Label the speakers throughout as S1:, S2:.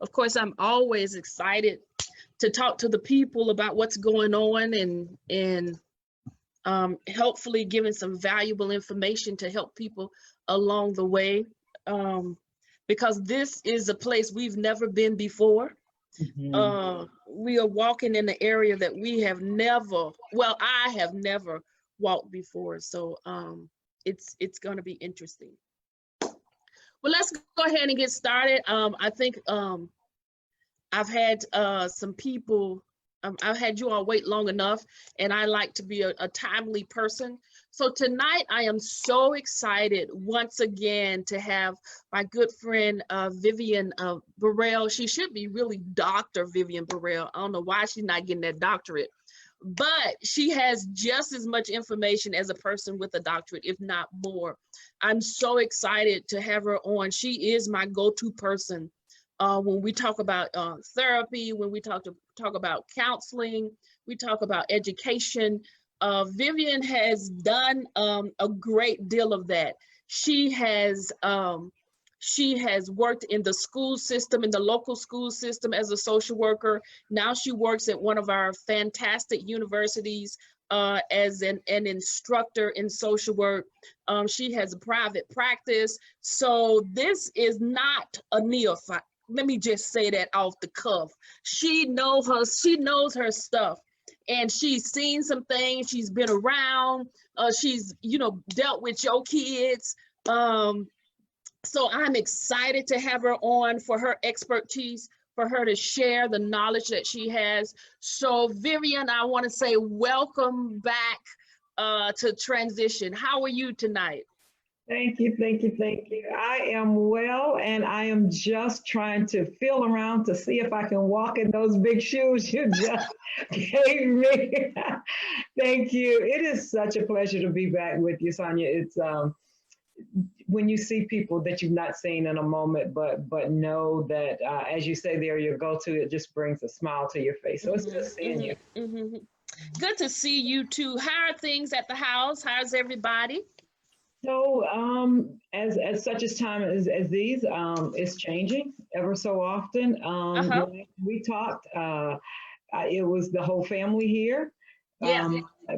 S1: Of course, I'm always excited to talk to the people about what's going on and hopefully giving some valuable information to help people along the way. Because this is a place we've never been before. We are walking in the area that we have never, well, I have never walked before. So it's going to be interesting. Well, let's go ahead and get started. I think I've had some people, I've had you all wait long enough, and I like to be a timely person. So tonight I am so excited once again to have my good friend Vivian Burrell. She should be really Dr. Vivian Burrell. I don't know why she's not getting that doctorate, but she has just as much information as a person with a doctorate, if not more. I'm so excited to have her on. She is my go-to person when we talk about therapy, when we talk about counseling, we talk about education. Vivian has done a great deal of that. She has worked in the school system, in the local school system as a social worker. Now she works at one of our fantastic universities as an instructor in social work. She has a private practice. So this is not a neophyte. Let me just say that off the cuff. She knows her stuff, and she's seen some things. She's been around. She's, dealt with your kids. So I'm excited to have her on for her expertise, for her to share the knowledge that she has. So Vivian, I want to say welcome back to Transition. How are you tonight?
S2: Thank you, thank you, thank you. I am well, and I am just trying to feel around to see if I can walk in those big shoes you just gave me. Thank you. It is such a pleasure to be back with you, Sonya. It's when you see people that you've not seen in a moment, but know that, as you say, they're your go-to, it just brings a smile to your face. So it's good seeing you.
S1: Good to see you too. How are things at the house? How's everybody?
S2: So as such as time as these, it's changing ever so often. We talked, it was the whole family here.
S1: Yeah.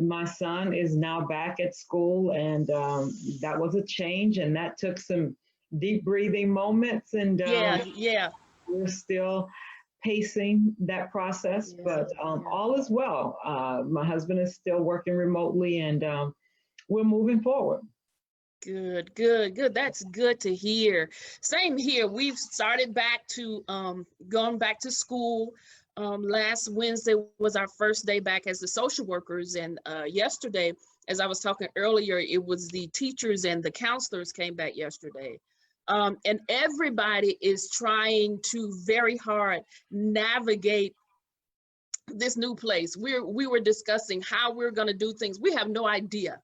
S2: My son is now back at school, and that was a change, and that took some deep breathing moments, and we're still pacing that process, but all is well. My husband is still working remotely, and we're moving forward.
S1: Good, good, good. That's good to hear. Same here. We've started back to going back to school. Last Wednesday was our first day back as the social workers, and yesterday, as I was talking earlier, it was the teachers and the counselors came back yesterday. And everybody is trying to very hard navigate this new place. We were discussing how we're going to do things. We have no idea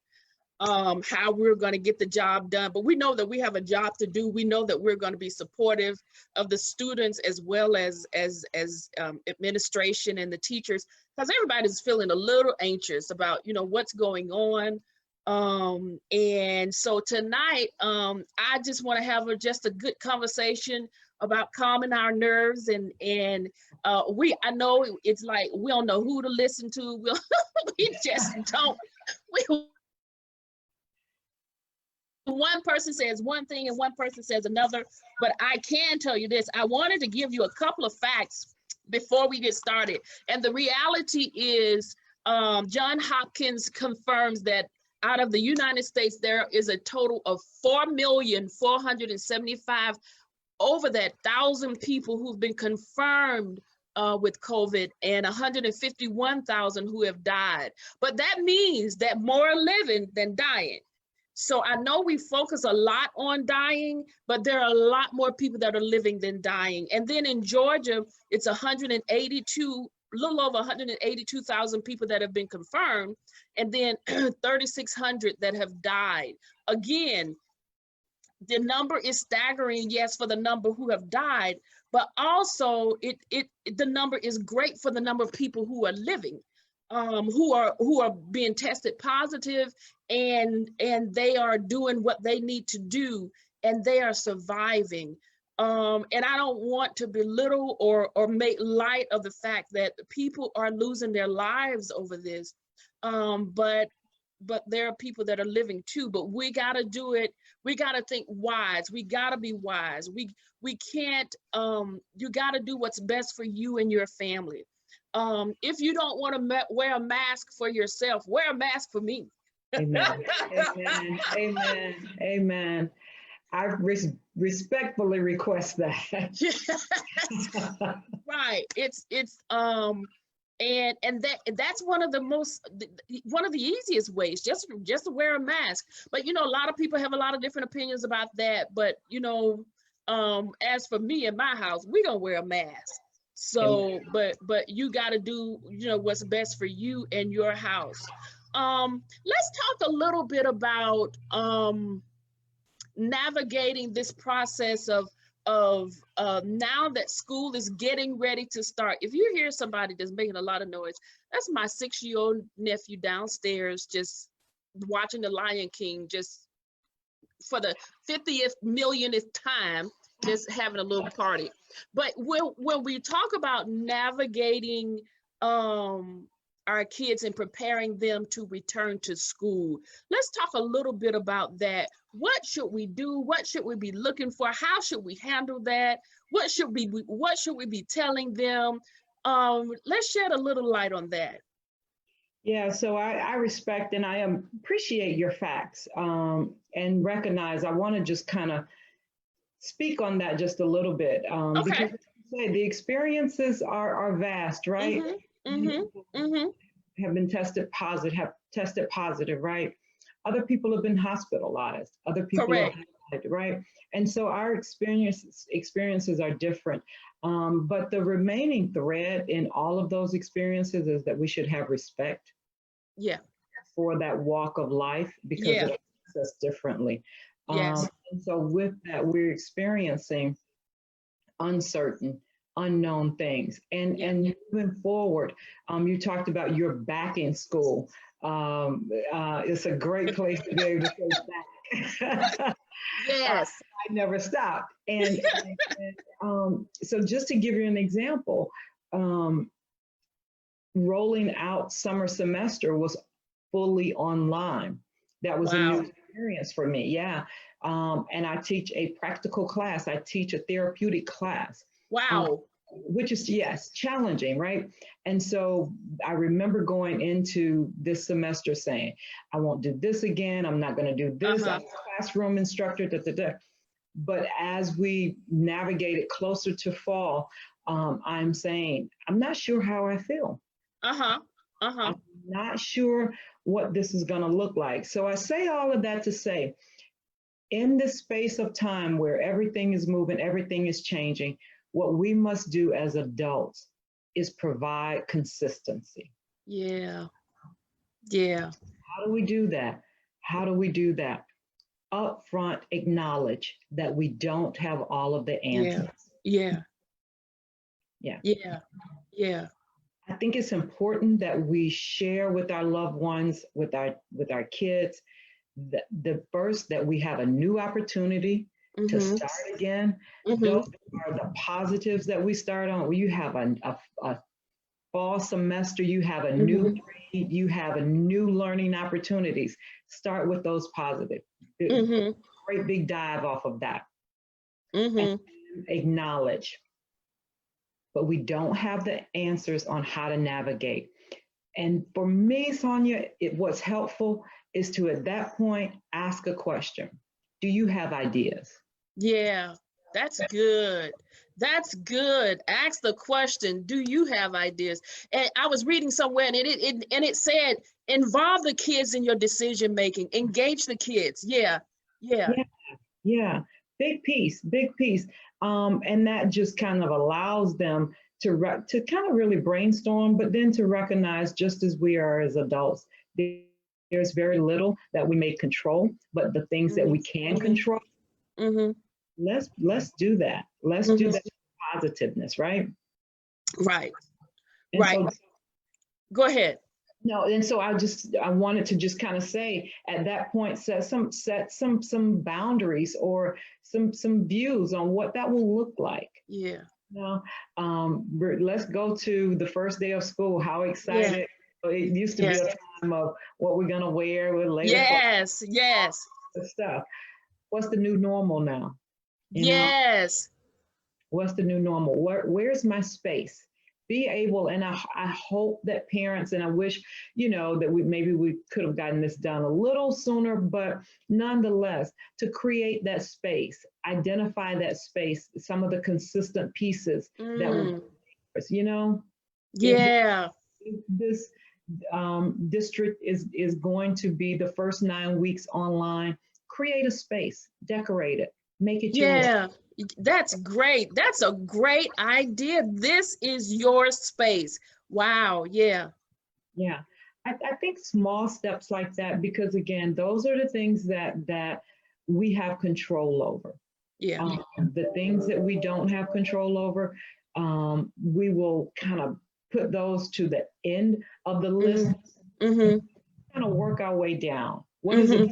S1: how we're going to get the job done, but we know that we have a job to do. We know that we're going to be supportive of the students as well as administration and the teachers, because everybody's feeling a little anxious about what's going on. And so tonight I just want to have just a good conversation about calming our nerves, and I know it's like we don't know who to listen to. We just don't. One person says one thing and one person says another, but I can tell you this. I wanted to give you a couple of facts before we get started. And the reality is John Hopkins confirms that out of the United States, there is a total of 4,475,000 over that 1,000 people who've been confirmed with COVID, and 151,000 who have died. But that means that more are living than dying. So I know we focus a lot on dying, but there are a lot more people that are living than dying. And then in Georgia, it's 182, a little over 182,000 people that have been confirmed, and then 3,600 that have died. Again, the number is staggering, yes, for the number who have died, but also the number is great for the number of people who are living. Who are being tested positive, and they are doing what they need to do, and they are surviving. And I don't want to belittle or make light of the fact that people are losing their lives over this. But there are people that are living too, but we got to do it. We got to think wise. We got to be wise. We can't, you got to do what's best for you and your family. If you don't want to wear a mask for yourself, wear a mask for me.
S2: Amen. Amen. Amen. Amen. I respectfully request that.
S1: Yes. Right. And that's one of the easiest ways, just to wear a mask. But a lot of people have a lot of different opinions about that. But as for me in my house, we're gonna wear a mask. So, but you got to do what's best for you and your house. Let's talk a little bit about navigating this process of now that school is getting ready to start. If you hear somebody that's making a lot of noise, that's my 6-year-old nephew downstairs just watching The Lion King, just for the 50th millionth time, just having a little party. But when we talk about navigating our kids and preparing them to return to school, let's talk a little bit about that. What should we do? What should we be looking for? How should we handle that? What should we be telling them? Let's shed a little light on that.
S2: Yeah, so I respect and I appreciate your facts and recognize. I want to just kind of speak on that just a little bit because the experiences are vast, right? Have been tested positive, right? Other people have been hospitalized. Other people have died, right? And so our experiences are different. But the remaining thread in all of those experiences is that we should have respect for that walk of life because it affects us differently. And so with that, we're experiencing uncertain, unknown things. And moving forward, you talked about you're back in school. It's a great place to be able to go back.
S1: Yes.
S2: I never stopped. And so just to give you an example, rolling out summer semester was fully online. That was a new experience for me. Yeah. And I teach a practical class. I teach a therapeutic class.
S1: Wow.
S2: Which is, challenging, right? And so I remember going into this semester saying, I won't do this again. I'm not going to do this. I'm a classroom instructor, But as we navigated closer to fall, I'm saying, I'm not sure how I feel. I'm not sure what this is going to look like. So I say all of that to say, in this space of time where everything is moving, everything is changing, what we must do as adults is provide consistency.
S1: Yeah.
S2: How do we do that? Upfront acknowledge that we don't have all of the answers.
S1: Yeah.
S2: I think it's important that we share with our loved ones, with our kids, the first that we have a new opportunity to start again. Those are the positives that we start on. You have a fall semester, you have a new grade, you have a new learning opportunities. Start with those positive. Great big dive off of that. And acknowledge. But we don't have the answers on how to navigate. And for me, Sonya, what's helpful is to, at that point, ask a question. Do you have ideas?
S1: Yeah, that's good. That's good. Ask the question, do you have ideas? And I was reading somewhere and it said, involve the kids in your decision making, engage the kids. Yeah.
S2: Big piece. And that just kind of allows them to kind of really brainstorm, but then to recognize, just as we are as adults, there's very little that we may control, but the things that we can control, let's do that. Let's do that with positiveness, right?
S1: Right.
S2: And so,
S1: go ahead.
S2: No, and so I wanted to just kind of say at that point, set some boundaries or some views on what that will look like.
S1: Yeah.
S2: You know, let's go to the first day of school. How
S1: Yeah.
S2: excited! It used to be
S1: Yes.
S2: a time of what we're gonna wear, we're later
S1: Yes. Yes.
S2: stuff. What's the new normal now? You know,
S1: Yes.
S2: what's the new normal? Where's my space? Be able, and I hope that parents, and I wish, that we could have gotten this done a little sooner, but nonetheless, to create that space, identify that space, some of the consistent pieces that will,
S1: Mm.
S2: if
S1: Yeah.
S2: this district is going to be the first 9 weeks online, create a space, decorate it, make it yours.
S1: Yeah. That's great. That's a great idea. This is your space. Wow. Yeah.
S2: Yeah, I think small steps like that, because again, those are the things that we have control over.
S1: Yeah.
S2: The things that we don't have control over, we will kind of put those to the end of the list,
S1: Mm-hmm.
S2: kind of work our way down. What is it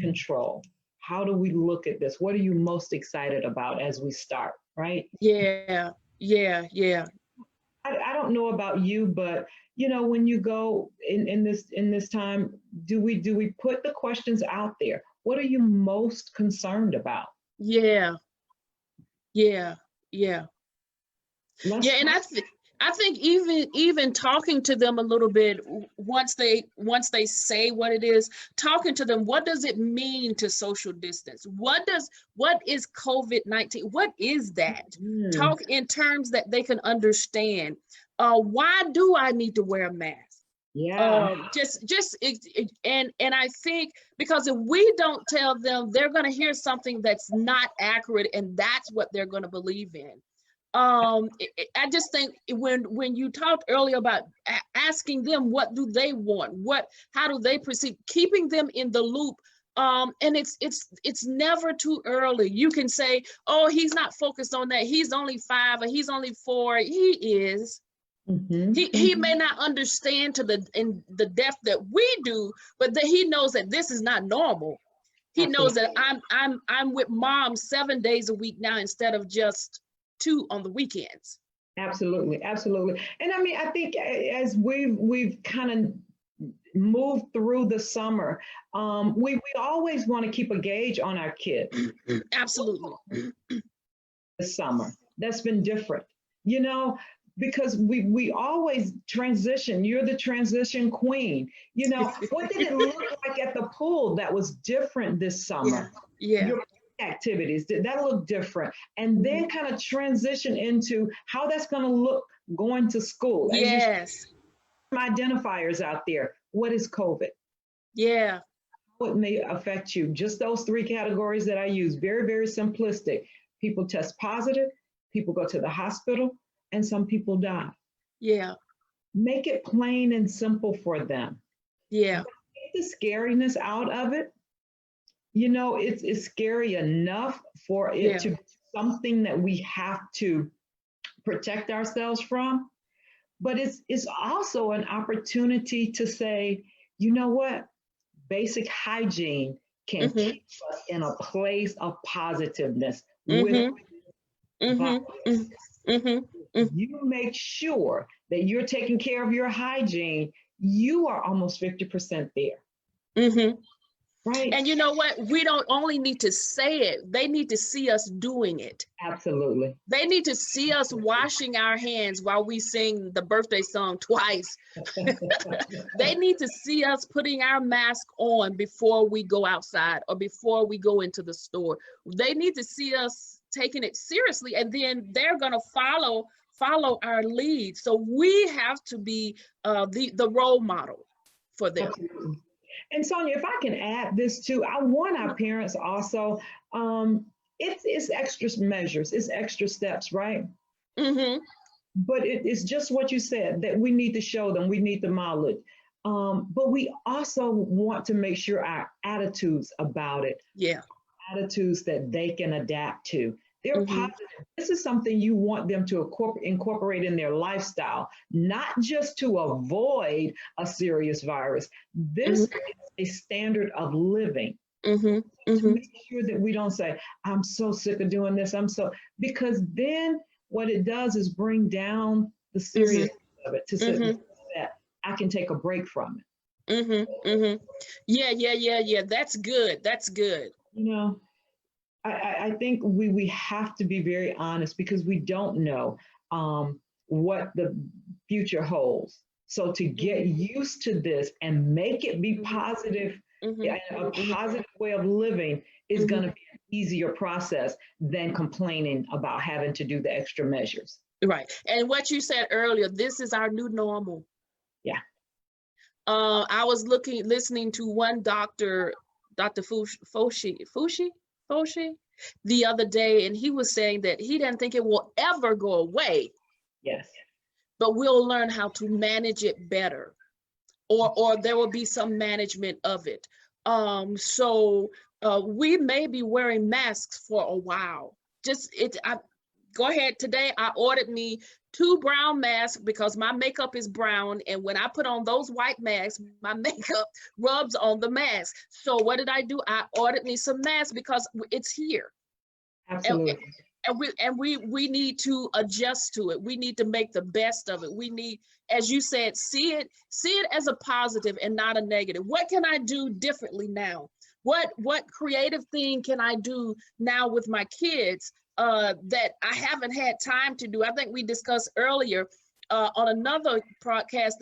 S2: control? How do we look at this? What are you most excited about as we start, right?
S1: Yeah. Yeah. Yeah.
S2: I don't know about you, but when you go in this time, do we put the questions out there? What are you most concerned about?
S1: Yeah. Yeah. Yeah.
S2: Let's
S1: Yeah. And I think even talking to them a little bit once they say what it is, talking to them, what does it mean to social distance? What is COVID-19? What is that? Talk in terms that they can understand. Why do I need to wear a mask?
S2: Yeah,
S1: And I think because if we don't tell them, they're going to hear something that's not accurate, and that's what they're going to believe in. I just think when you talked earlier about asking them what do they want, how do they perceive, keeping them in the loop. And it's never too early. You can say, oh, he's not focused on that, he's only 5 or he's only 4. He is. He may not understand to the depth that we do, but that he knows that this is not normal. He knows that I'm with mom 7 days a week now instead of just 2 on the weekends.
S2: absolutely, absolutely. And I mean, I think as we've kind of moved through the summer, we always want to keep a gauge on our kids.
S1: Absolutely.
S2: This summer, that's been different, because we always transition. You're the transition queen. What did it look like at the pool that was different this summer?
S1: Yeah.
S2: Your activities, did that look different? And then kind of transition into how that's going to look going to school.
S1: Yes.
S2: Some identifiers out there. What is COVID?
S1: Yeah.
S2: How it may affect you. Just those 3 categories that I use. Very, very simplistic. People test positive, people go to the hospital, and some people die.
S1: Yeah.
S2: Make it plain and simple for them.
S1: Yeah.
S2: Take the scariness out of it. It's scary enough for it to be something that we have to protect ourselves from. But it's also an opportunity to say, you know what? Basic hygiene can keep us in a place of positiveness. With you make sure that you're taking care of your hygiene, you are almost 50% there. Right.
S1: And you know what? We don't only need to say it, they need to see us doing it.
S2: Absolutely.
S1: They need to see us washing our hands while we sing the birthday song twice. They need to see us putting our mask on before we go outside or before we go into the store. They need to see us taking it seriously, and then they're going to follow our lead. So we have to be the role model for them.
S2: Absolutely. And Sonya, if I can add this too, I want our parents also, it's extra measures, it's extra steps, right? But it's just what you said, that we need to show them, we need the mileage. But we also want to make sure our attitudes about it, attitudes that they can adapt to, They're
S1: Mm-hmm.
S2: positive. This is something you want them to incorporate in their lifestyle, not just to avoid a serious virus. This is a standard of living.
S1: Mm-hmm.
S2: To
S1: Mm-hmm.
S2: make sure that we don't say, I'm so sick of doing this. Because then what it does is bring down the seriousness of it to say that I can take a break from it.
S1: Mm-hmm. Mm-hmm. Yeah. That's good. That's good.
S2: You know, I think we have to be very honest because we don't know what the future holds. So to get used to this and make it be positive, a positive way of living is going to be an easier process than complaining about having to do the extra measures.
S1: Right. And what you said earlier, this is our new normal.
S2: Yeah.
S1: I was listening to one doctor, Dr. Foshi, the other day, and he was saying that he didn't think it will ever go away.
S2: Yes.
S1: But we'll learn how to manage it better, or there will be some management of it. So we may be wearing masks for a while. Go ahead. Today I ordered me 2 brown masks because my makeup is brown, and when I put on those white masks, my makeup rubs on the mask. So what did I do? I ordered me some masks because it's here.
S2: Absolutely.
S1: And we need to adjust to it. We need to make the best of it. We need, as you said, see it as a positive and not a negative. What can I do differently now? What creative thing can I do now with my kids that I haven't had time to do? I think we discussed earlier on another podcast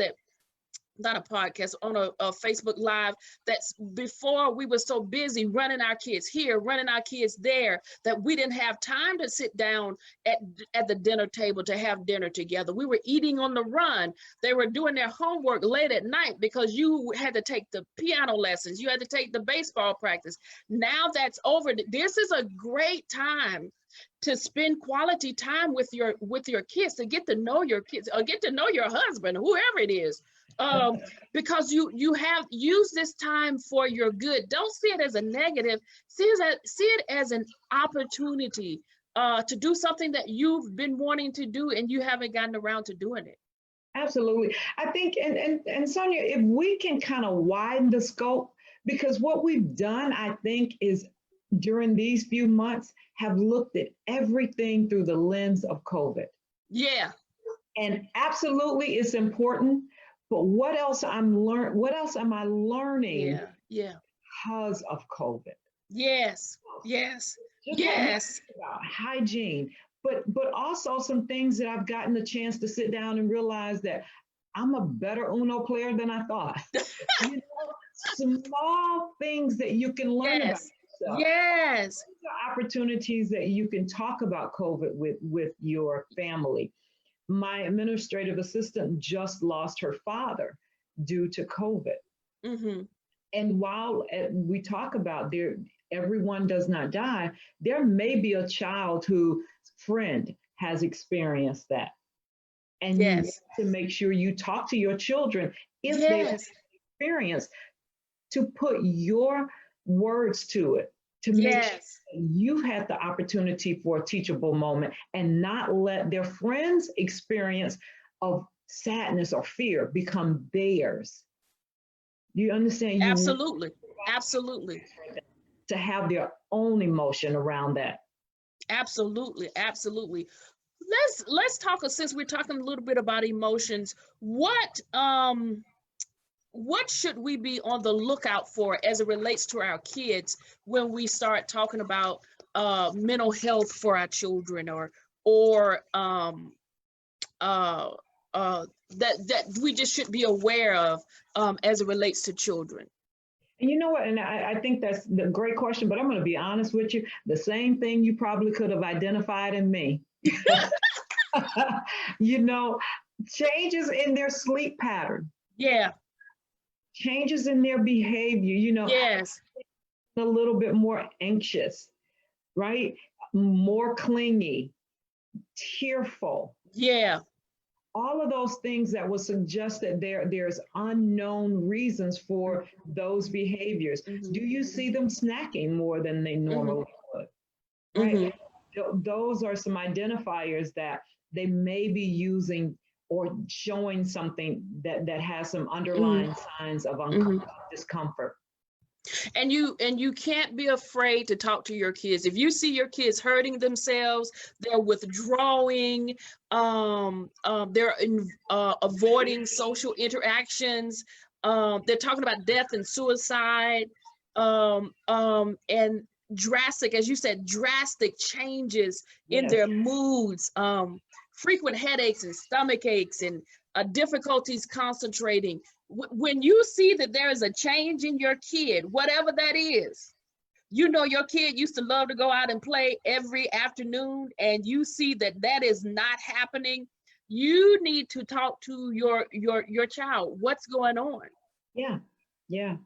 S1: not a podcast, on a Facebook Live, that's before we were so busy running our kids here, running our kids there, that we didn't have time to sit down at the dinner table to have dinner together. We were eating on the run. They were doing their homework late at night because you had to take the piano lessons. You had to take the baseball practice. Now that's over. This is a great time to spend quality time with your kids, to get to know your kids, or get to know your husband, whoever it is. Because you have used this time for your good. Don't see it as a negative. See it as an opportunity to do something that you've been wanting to do and you haven't gotten around to doing it.
S2: Absolutely. I think, and Sonya, if we can kind of widen the scope, because what we've done, I think, is during these few months have looked at everything through the lens of COVID.
S1: Yeah.
S2: And absolutely it's important. But what else am I learning?
S1: Yeah.
S2: Because of COVID?
S1: Yes.
S2: About hygiene, but also some things that I've gotten the chance to sit down and realize that I'm a better Uno player than I thought. Small things that you can learn about yourself.
S1: Yes.
S2: These are opportunities that you can talk about COVID with your family. My administrative assistant just lost her father due to COVID. And while we talk about everyone does not die, there may be a child whose friend has experienced that. And you have to make sure you talk to your children if they have experienced, to put your words to it, to make sure you had the opportunity for a teachable moment and not let their friends' experience of sadness or fear become theirs. You understand?
S1: Absolutely.
S2: To have their own emotion around that.
S1: Absolutely. Let's talk, since we're talking a little bit about emotions, what should we be on the lookout for as it relates to our kids when we start talking about mental health for our children, or that we just should be aware of as it relates to children?
S2: And you know what? And I think that's a great question, but I'm going to be honest with you. The same thing you probably could have identified in me. Changes in their sleep pattern.
S1: Yeah.
S2: Changes in their behavior,
S1: Yes.
S2: A little bit more anxious, right? More clingy, tearful.
S1: Yeah.
S2: All of those things that would suggest that there's unknown reasons for those behaviors. Do you see them snacking more than they normally would? Right? those are some identifiers that they may be using or showing something that has some underlying signs of discomfort.
S1: And you can't be afraid to talk to your kids. If you see your kids hurting themselves, they're withdrawing, they're avoiding social interactions, they're talking about death and suicide, and drastic, as you said, drastic changes in their moods, frequent headaches and stomach aches and difficulties concentrating. When you see that there is a change in your kid, whatever that is, you know your kid used to love to go out and play every afternoon, and you see that that is not happening, you need to talk to your child. What's going on?
S2: Yeah, yeah.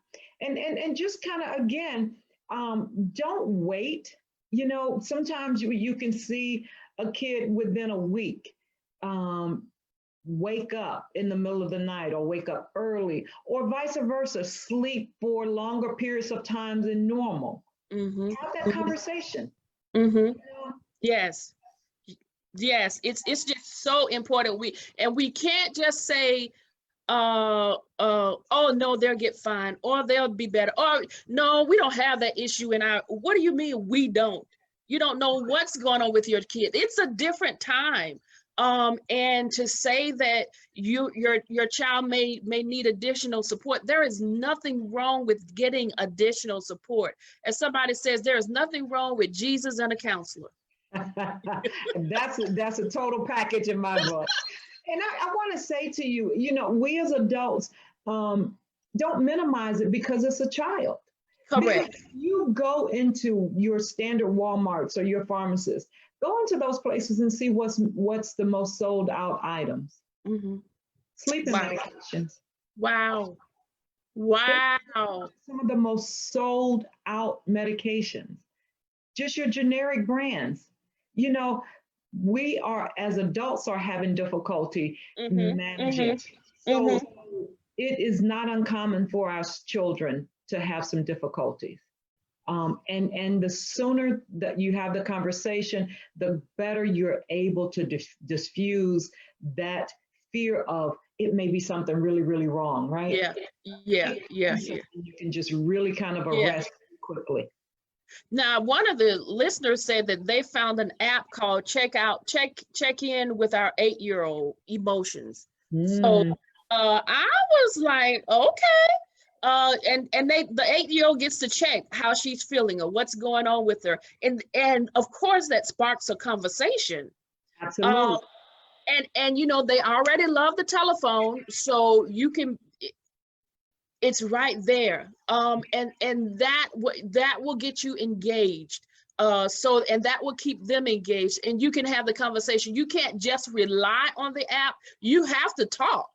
S2: And just kind of, again, don't wait. You know, sometimes you can see a kid within a week wake up in the middle of the night or wake up early, or vice versa, sleep for longer periods of time than normal. Have that conversation. You know?
S1: Yes. Yes, it's just so important. We can't just say, oh no, they'll get fine, or they'll be better, or no, we don't have that issue in our. What do you mean we don't? You don't know what's going on with your kid. It's a different time. And to say that your child may need additional support, there is nothing wrong with getting additional support. As somebody says, there is nothing wrong with Jesus and a counselor.
S2: That's a total package in my book. And I want to say to you, you know, we as adults don't minimize it because it's a child.
S1: Correct.
S2: Because you go into your standard Walmarts or your pharmacists, go into those places and see what's the most sold out items. Sleeping medications.
S1: Wow.
S2: Some of the most sold out medications. Just your generic brands. You know, we are, as adults, are having difficulty managing. So it is not uncommon for our children to have some difficulties. And the sooner that you have the conversation, the better you're able to diffuse that fear of it may be something really, really wrong, right?
S1: Yeah.
S2: You can just really kind of arrest quickly.
S1: Now, one of the listeners said that they found an app called Check In with our 8-year-old emotions. So I was like, okay. And the 8-year-old gets to check how she's feeling or what's going on with her. And of course that sparks a conversation.
S2: Absolutely.
S1: And you know, they already love the telephone, so you can, it's right there. And that will get you engaged. And that will keep them engaged, and you can have the conversation. You can't just rely on the app. You have to talk.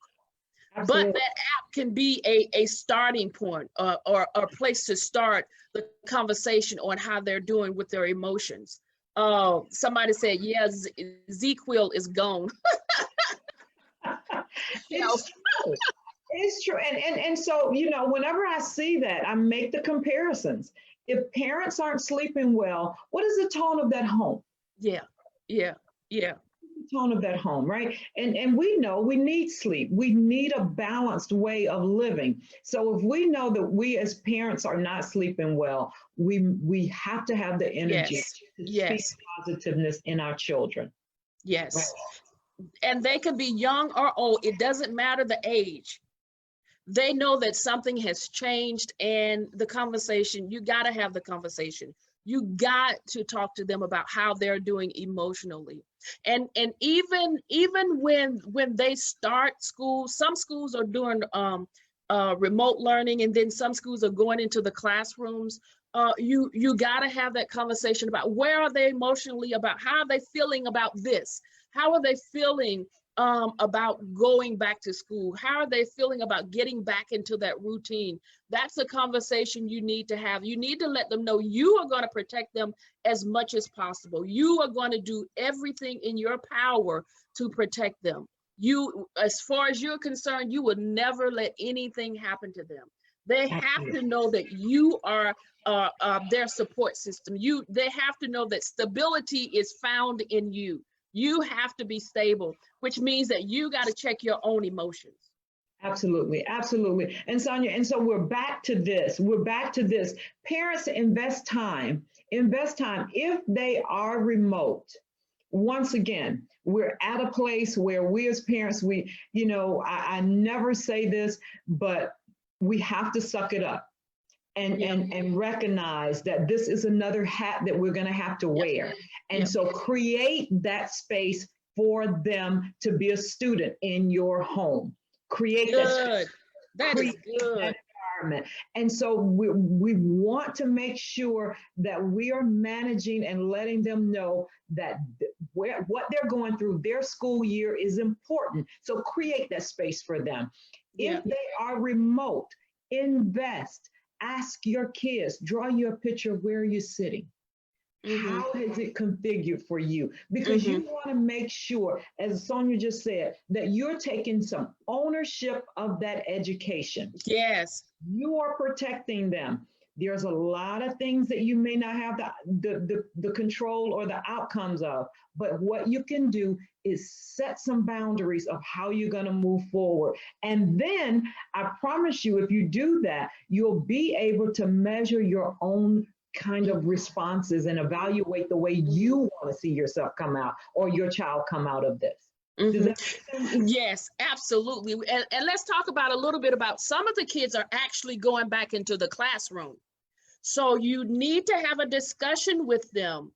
S1: Absolutely. But that app can be a starting point or a place to start the conversation on how they're doing with their emotions. Somebody said, yeah, ZQL is gone.
S2: It's true. It's true. And so, you know, whenever I see that, I make the comparisons. If parents aren't sleeping well, what is the tone of that home?
S1: Yeah.
S2: Tone of that home, right? And we know we need sleep. We need a balanced way of living. So if we know that we as parents are not sleeping well, we have to have the energy to speak positiveness in our children.
S1: Yes.
S2: Right?
S1: And they can be young or old. It doesn't matter the age. They know that something has changed, and the conversation, you got to have the conversation. You got to talk to them about how they're doing emotionally. And even when they start school, some schools are doing remote learning, and then some schools are going into the classrooms. You got to have that conversation about where are they emotionally, about how are they feeling about this? How are they feeling about going back to school? How are they feeling about getting back into that routine? That's a conversation you need to have. You need to let them know you are going to protect them as much as possible. You are going to do everything in your power to protect them. You, as far as you're concerned, you would never let anything happen to them. They have to know that you are their support system. They have to know that stability is found in you. You have to be stable, which means that you got to check your own emotions.
S2: Absolutely, absolutely. And Sonya, and so we're back to this. We're back to this. Parents invest time. Invest time. If they are remote, once again, we're at a place where we as parents, I never say this, but we have to suck it up and recognize that this is another hat that we're going to have to wear. And so create that space for them to be a student in your home. Create that is good. That environment. And so we want to make sure that we are managing and letting them know that what they're going through, their school year is important. So create that space for them. If they are remote, invest. Ask your kids, draw you a picture of where you're sitting. How is it configured for you? Because you want to make sure, as Sonya just said, that you're taking some ownership of that education.
S1: Yes.
S2: You are protecting them. There's a lot of things that you may not have the control or the outcomes of, but what you can do is set some boundaries of how you're going to move forward. And then I promise you, if you do that, you'll be able to measure your own kind of responses and evaluate the way you want to see yourself come out or your child come out of this. Does that make sense?
S1: Yes, absolutely. And let's talk about a little bit about some of the kids are actually going back into the classroom. So you need to have a discussion with them.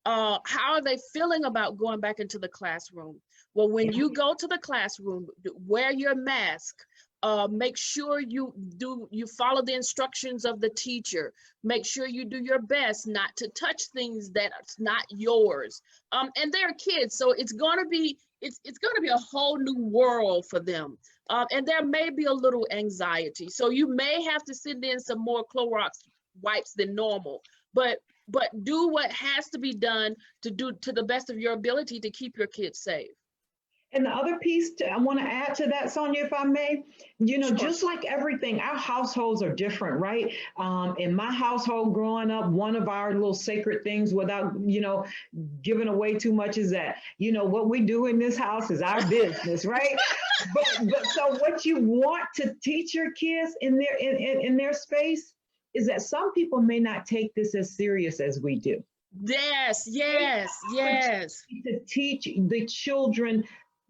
S1: How are they feeling about going back into the classroom? Well, when you go to the classroom, wear your mask. Make sure you follow the instructions of the teacher. Make sure you do your best not to touch things that's not yours. And they're kids, so it's gonna be a whole new world for them. And there may be a little anxiety, so you may have to send in some more Clorox wipes than normal. But do what has to be done to the best of your ability to keep your kids safe.
S2: And the other piece I want to add to that, Sonya, if I may,
S1: Sure.
S2: just like everything, our households are different, right? In my household growing up, one of our little sacred things without, giving away too much is that, what we do in this house is our business, right? but so what you want to teach your kids in their space is that some people may not take this as serious as we do.
S1: Yes.
S2: To teach the children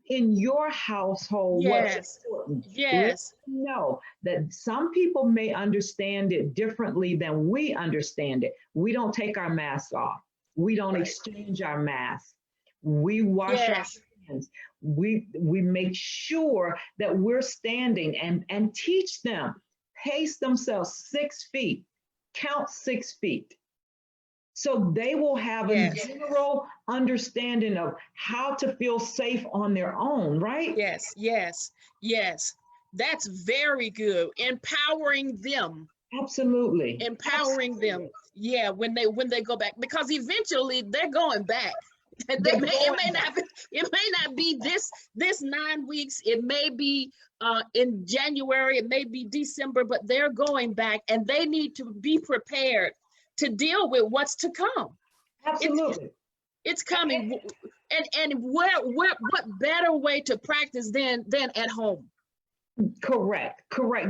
S2: in your household what's important.
S1: Yes.
S2: Know that some people may understand it differently than we understand it. We don't take our masks off. We don't exchange our masks. We wash our hands. We make sure that we're standing and teach them, pace themselves 6 feet, count 6 feet. So they will have a general understanding of how to feel safe on their own, right?
S1: Yes. That's very good. Empowering them.
S2: Absolutely.
S1: Empowering them. Yeah, when they go back, because eventually they're going back. It may not be this 9 weeks. It may be in January. It may be December, but they're going back, and they need to be prepared to deal with what's to come.
S2: Absolutely.
S1: It's coming. And what better way to practice than at home?
S2: Correct.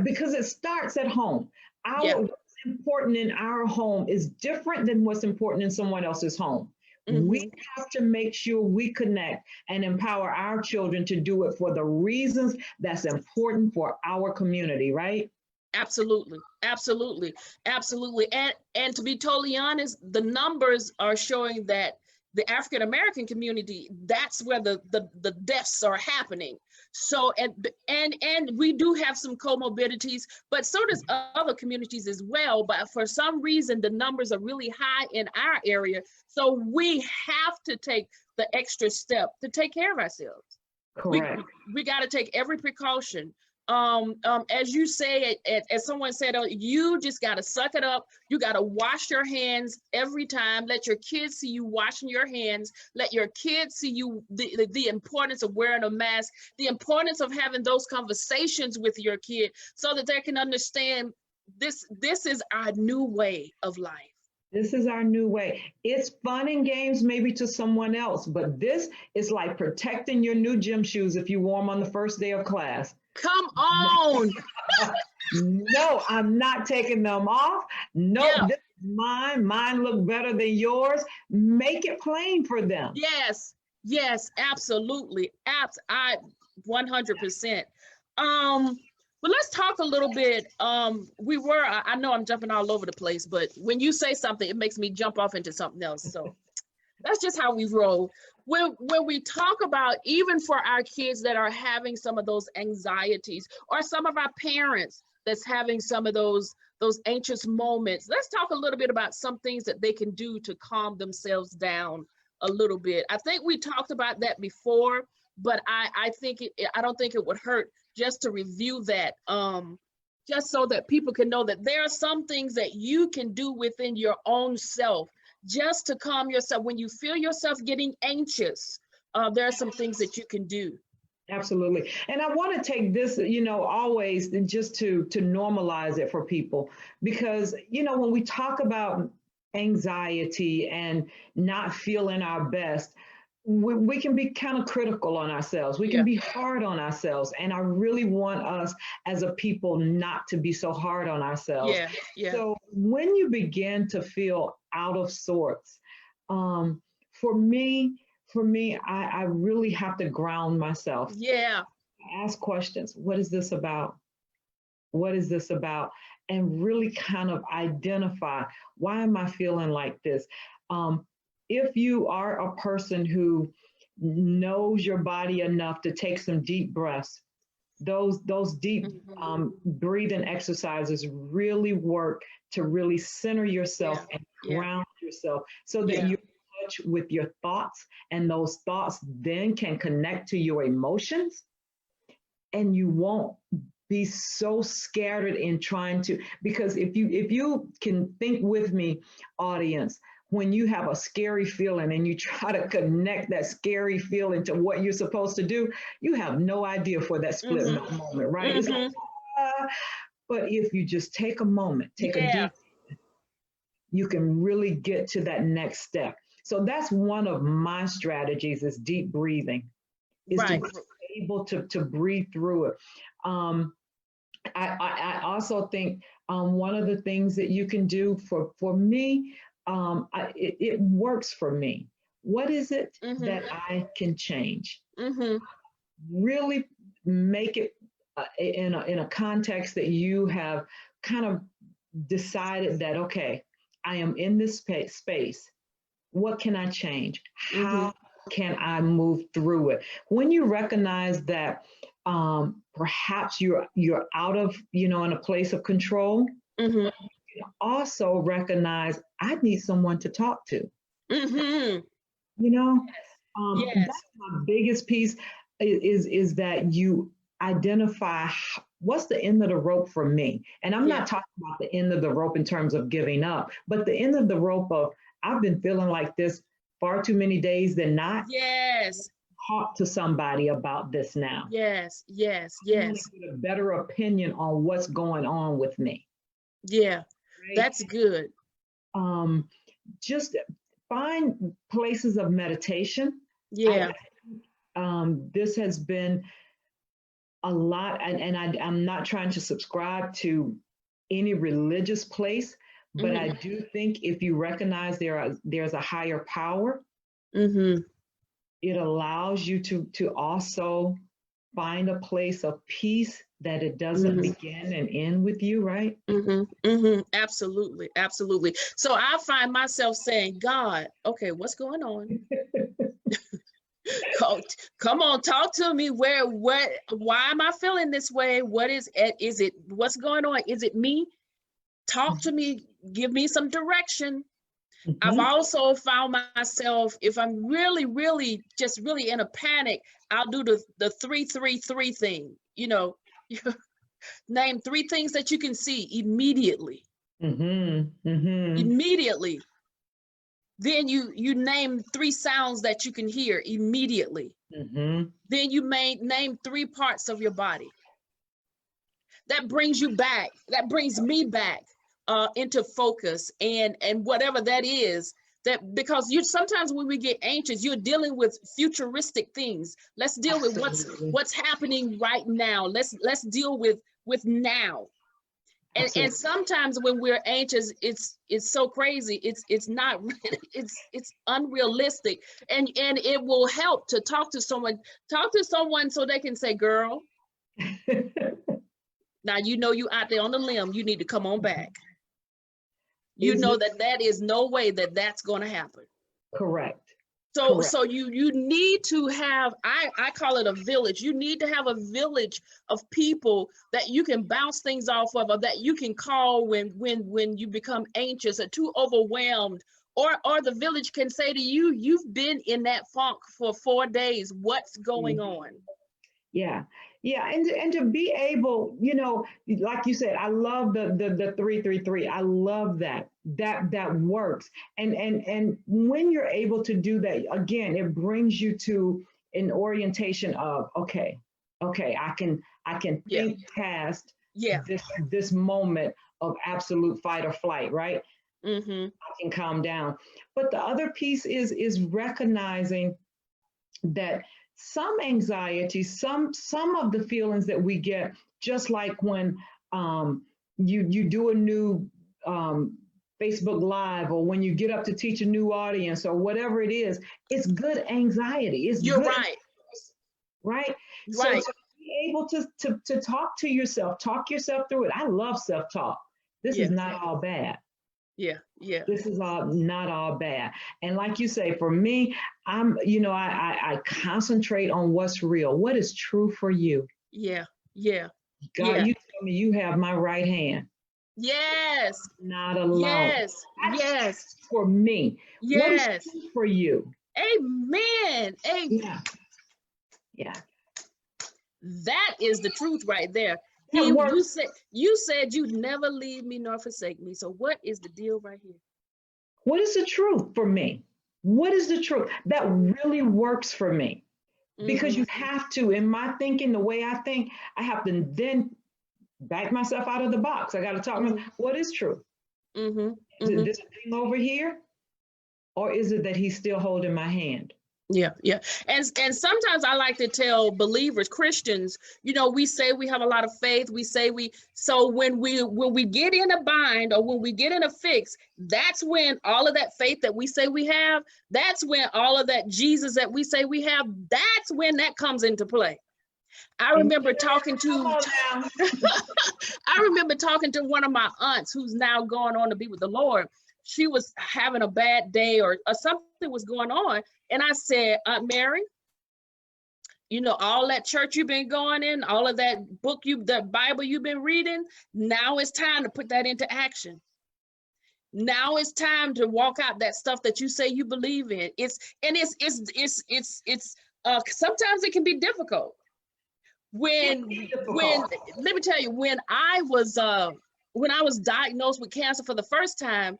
S2: Because it starts at home. What's important in our home is different than what's important in someone else's home. We have to make sure we connect and empower our children to do it for the reasons that's important for our community, right?
S1: Absolutely. And to be totally honest, the numbers are showing that the African American community, that's where the deaths are happening. So and we do have some comorbidities, but so does other communities as well. But for some reason, the numbers are really high in our area. So we have to take the extra step to take care of ourselves.
S2: Correct.
S1: We got to take every precaution. As you say, as someone said, you just got to suck it up. You got to wash your hands every time. Let your kids see you washing your hands. Let your kids see you, the importance of wearing a mask, the importance of having those conversations with your kid so that they can understand this is our new way of life.
S2: This is our new way. It's fun and games maybe to someone else, but this is like protecting your new gym shoes if you wore them on the first day of class.
S1: Come on.
S2: No, I'm not taking them off. No,
S1: Yeah.
S2: this is mine. Mine look better than yours. Make it plain for them.
S1: Yes, yes, absolutely. I 100%. But let's talk a little bit. I know I'm jumping all over the place, but when you say something, it makes me jump off into something else. So that's just how we roll. When we talk about, even for our kids that are having some of those anxieties, or some of our parents that's having some of those anxious moments, let's talk a little bit about some things that they can do to calm themselves down a little bit. I think we talked about that before, but I don't think it would hurt just to review that, just so that people can know that there are some things that you can do within your own self just to calm yourself. When you feel yourself getting anxious, there are some things that you can do.
S2: Absolutely. And I want to take this, always just to normalize it for people, because, when we talk about anxiety and not feeling our best, we can be kind of critical on ourselves. We can be hard on ourselves. And I really want us as a people not to be so hard on ourselves.
S1: Yeah.
S2: So when you begin to feel out of sorts, for me, I really have to ground myself.
S1: Yeah.
S2: Ask questions. What is this about? What is this about? And really kind of identify, why am I feeling like this? If you are a person who knows your body enough to take some deep breaths, those deep breathing exercises really work to really center yourself and ground yourself, so that you're in touch with your thoughts, and those thoughts then can connect to your emotions, and you won't be so scattered in trying to, because if you can think with me, audience, when you have a scary feeling and you try to connect that scary feeling to what you're supposed to do, you have no idea for that split moment, right? It's like, but if you just take a moment, take a deep, you can really get to that next step. So that's one of my strategies, is deep breathing, is to be able to breathe through it. I also think one of the things that you can do for me, it works for me. What is it that I can change? Really make it in a context that you have kind of decided that, okay, I am in this space. What can I change? How can I move through it? When you recognize that perhaps you're out of, in a place of control, also recognize, I need someone to talk to. That's my biggest piece, is that you identify what's the end of the rope for me. And I'm not talking about the end of the rope in terms of giving up, but the end of the rope of, I've been feeling like this far too many days than not. Talk to somebody about this now. I want to get a better opinion on what's going on with me.
S1: That's good.
S2: Just find places of meditation. This has been a lot, and I'm not trying to subscribe to any religious place, but I do think if you recognize there's a higher power, it allows you to also find a place of peace, that it doesn't begin and end with you, right?
S1: Absolutely, absolutely. So I find myself saying, God, okay, what's going on? Come on, talk to me. Why am I feeling this way? What is it, what's going on? Is it me? Talk to me, give me some direction. I've also found myself, if I'm really in a panic, I'll do the 3-3-3 thing. Name 3 things that you can see immediately. Immediately. Then you name 3 sounds that you can hear immediately. Then you may name 3 parts of your body. that brings you back, that brings me back into focus, and whatever that is, that because you sometimes when we get anxious, you're dealing with futuristic things. Let's deal with what's happening right now. Let's deal with now. And sometimes when we're anxious, it's so crazy. It's not it's unrealistic. And it will help to talk to someone so they can say, girl, now you know you out there on the limb, you need to come on back. You know that is no way that's going to happen.
S2: Correct.
S1: So you need to have, I call it a village. You need to have a village of people that you can bounce things off of, or that you can call when you become anxious or too overwhelmed, or the village can say to you, you've been in that funk for 4 days. What's going on?
S2: Yeah. Yeah. And to be able, like you said, I love the 333. I love that works. And when you're able to do that, again, it brings you to an orientation of, okay, I can think past this moment of absolute fight or flight, right?
S1: Mm-hmm.
S2: I can calm down. But the other piece is recognizing that some anxiety, some of the feelings that we get, just like when you do a new Facebook Live, or when you get up to teach a new audience, or whatever it is, it's good anxiety.
S1: You're
S2: good,
S1: right.
S2: Right?
S1: Right.
S2: So to be able to talk to yourself, talk yourself through it. I love self-talk. This is not all bad.
S1: Yeah.
S2: This is not all bad. And like you say, for me, I concentrate on what's real, what is true for you.
S1: Yeah.
S2: God, you tell me you have my right hand.
S1: Yes.
S2: Not alone.
S1: Yes.
S2: For me.
S1: Yes.
S2: What is true for you?
S1: Amen.
S2: Yeah.
S1: That is the truth right there. You said you'd never leave me nor forsake me. So what is the deal right here?
S2: What is the truth for me? What is the truth that really works for me? Because you have to, in my thinking, the way I think, I have to then back myself out of the box. I got to talk about what is true. Is it this thing over here? Or is it that he's still holding my hand?
S1: Yeah. And sometimes I like to tell believers, Christians, we say we have a lot of faith. So when we get in a bind, or when we get in a fix, that's when all of that faith that we say we have, that's when all of that Jesus that we say we have, that's when that comes into play. I remember talking to one of my aunts who's now going on to be with the Lord. She was having a bad day, or something was going on. And I said, Aunt Mary, all that church you've been going in, all of that the Bible you've been reading, now it's time to put that into action. Now it's time to walk out that stuff that you say you believe in. Sometimes it can be difficult. Let me tell you, when I was diagnosed with cancer for the first time,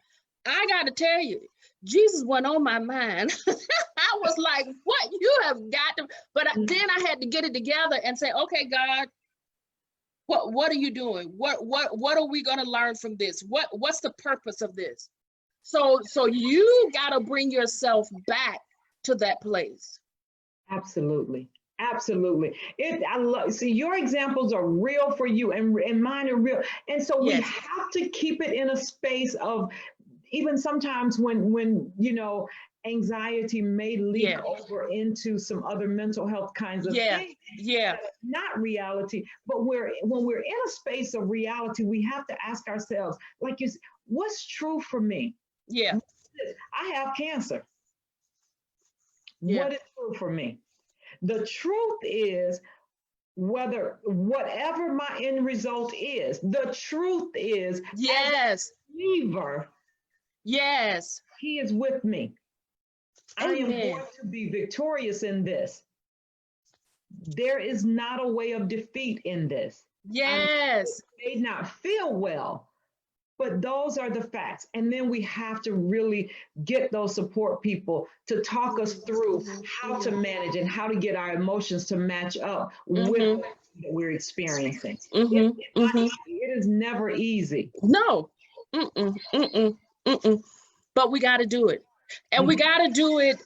S1: I got to tell you, Jesus went on my mind. I was like, what? You have got to, but then I had to get it together and say, okay, God, what are you doing? What are we going to learn from this? What's the purpose of this? So you got to bring yourself back to that place.
S2: Absolutely. See, your examples are real for you, and mine are real. And so we have to keep it in a space of, even sometimes when anxiety may leak over into some other mental health kinds of things. Not reality, but when we're in a space of reality, we have to ask ourselves, like you said, what's true for me?
S1: Yeah.
S2: I have cancer. What is true for me? The truth is, whatever my end result is, the truth is, as a believer, he is with me. Amen. I am going to be victorious in this. There is not a way of defeat in this. It may not feel well, But those are the facts. And then we have to really get those support people to talk us through how to manage and how to get our emotions to match up with what we're experiencing. It's not easy. It is never easy.
S1: No. But we got to do it. And we got to do it.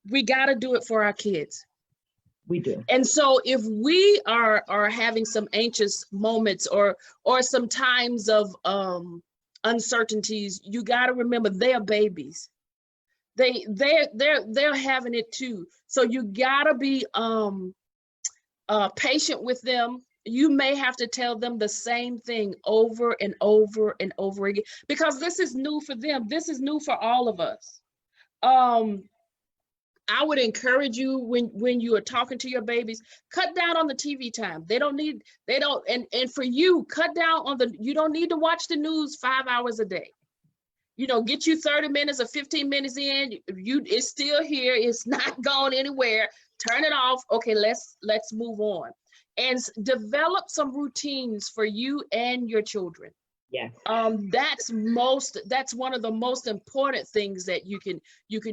S1: We got to do it for our kids.
S2: We do.
S1: And so if we are having some anxious moments or some times of uncertainties, you got to remember they're babies. They're having it too. So you got to be patient with them. You may have to tell them the same thing over and over and over again, because this is new for them. This is new for all of us. I would encourage you when you are talking to your babies, cut down on the TV time. And for you, cut down on you don't need to watch the news 5 hours a day. Get you 30 minutes or 15 minutes in, it's still here. It's not going anywhere. Turn it off. Okay, let's move on. And develop some routines for you and your children.
S2: Yes.
S1: That's one of the most important things that you can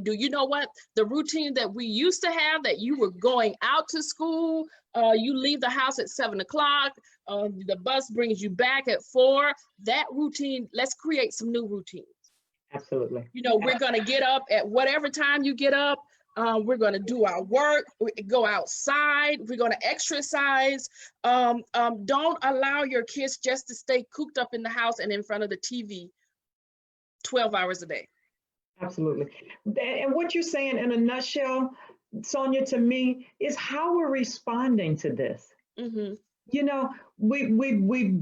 S1: do. You know what? The routine that we used to have, that you were going out to school, you leave the house at 7 o'clock, the bus brings you back at 4. That routine, let's create some new routines.
S2: Absolutely.
S1: We're going to get up at whatever time you get up. We're going to do our work, go outside, we're going to exercise. Don't allow your kids just to stay cooped up in the house and in front of the TV 12 hours a day.
S2: Absolutely. And what you're saying in a nutshell, Sonya, to me, is how we're responding to this. We've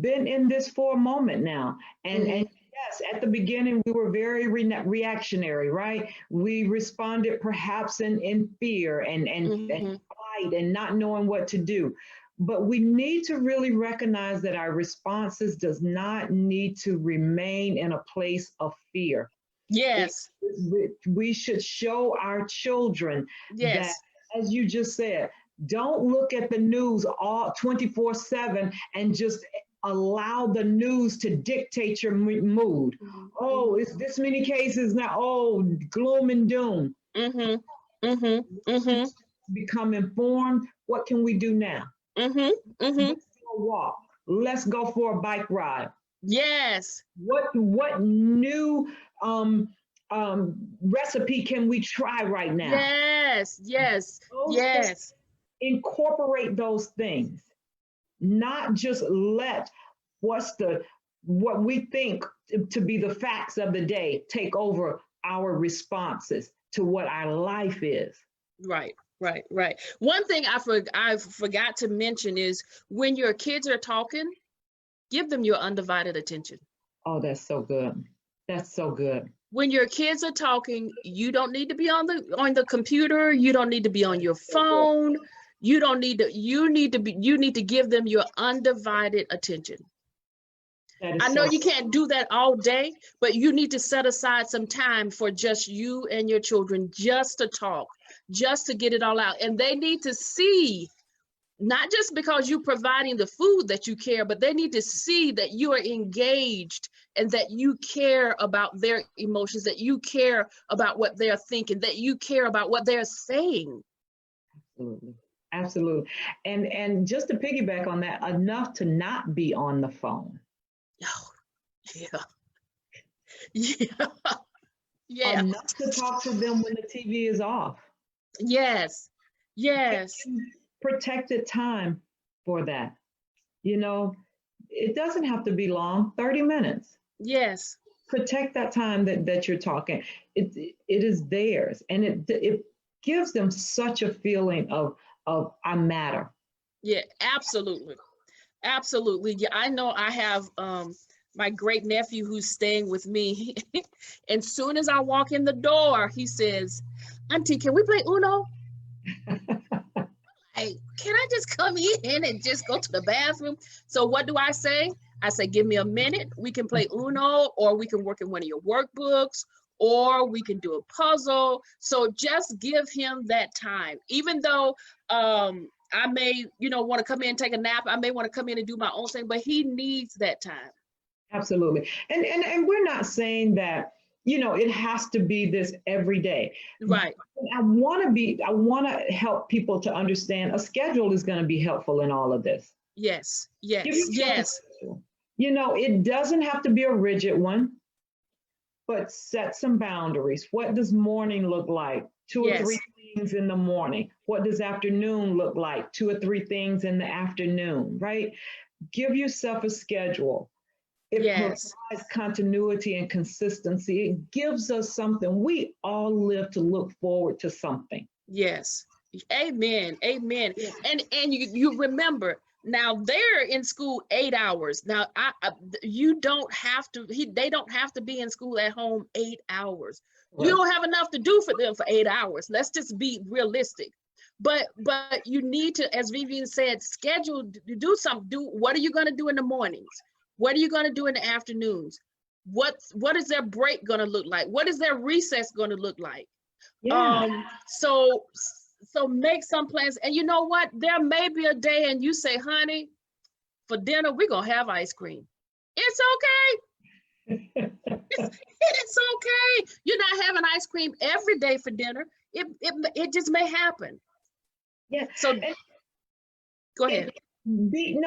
S2: been in this for a moment now. And yes, at the beginning, we were very reactionary, right? We responded perhaps in fear and flight and not knowing what to do. But we need to really recognize that our responses does not need to remain in a place of fear.
S1: Yes.
S2: We should show our children that, as you just said, don't look at the news all 24/7 and just allow the news to dictate your mood. Oh, it's this many cases now. Oh, gloom and doom. Become informed. What can we do now? Let's go walk. Let's go for a bike ride.
S1: Yes.
S2: What new recipe can we try right now?
S1: Yes.
S2: Incorporate those things. Not just let what we think to be the facts of the day take over our responses to what our life is.
S1: Right. One thing I forgot to mention is when your kids are talking, give them your undivided attention.
S2: Oh, that's so good. That's so good.
S1: When your kids are talking, you don't need to be on the computer. You don't need to be on your phone. You need to give them your undivided attention. I know you can't do that all day, but you need to set aside some time for just you and your children, just to talk, just to get it all out. And they need to see, not just because you're providing the food that you care, but they need to see that you are engaged and that you care about their emotions, that you care about what they're thinking, that you care about what they're saying.
S2: Absolutely. And just to piggyback on that, enough to not be on the phone.
S1: Oh, yeah.
S2: Enough to talk to them when the TV is off.
S1: Yes.
S2: Protected time for that. It doesn't have to be long, 30 minutes.
S1: Yes.
S2: Protect that time that you're talking. It is theirs. And it gives them such a feeling of I matter.
S1: Yeah, absolutely. Yeah, I know I have my great nephew who's staying with me. And soon as I walk in the door, he says, "Auntie, can we play Uno?" Hey, can I just come in and just go to the bathroom? So what do I say? I say, give me a minute. We can play Uno, or we can work in one of your workbooks, or we can do a puzzle. So just give him that time. Even though I may, want to come in and take a nap. I may want to come in and do my own thing, but he needs that time.
S2: Absolutely. And we're not saying that, it has to be this every day.
S1: Right.
S2: I want to help people to understand a schedule is going to be helpful in all of this.
S1: Yes.
S2: Give
S1: Yes.
S2: yourself a
S1: Yes.
S2: schedule. It doesn't have to be a rigid one, but set some boundaries. What does morning look like? Two or three
S1: Yes.
S2: things in the morning. What does afternoon look like? Two or three things in the afternoon, right? Give yourself a schedule. It provides
S1: Yes.
S2: continuity and consistency. It gives us something. We all live to look forward to something.
S1: Yes. Amen. Amen.
S2: Yeah.
S1: And you remember now they're in school 8 hours. Now you don't have to they don't have to be in school at home 8 hours. You
S2: Right.
S1: don't have enough to do for them for 8 hours. Let's just be realistic. But you need to, as Vivian said, schedule, do something. What are you going to do in the mornings? What are you going to do in the afternoons? What is their break going to look like? What is their recess going to look like?
S2: Yeah.
S1: So make some plans. And you know what? There may be a day and you say, honey, for dinner, we're gonna have ice cream. It's okay. It's okay. You're not having ice cream every day for dinner. It just may happen.
S2: Yeah.
S1: So
S2: And
S1: go ahead.
S2: be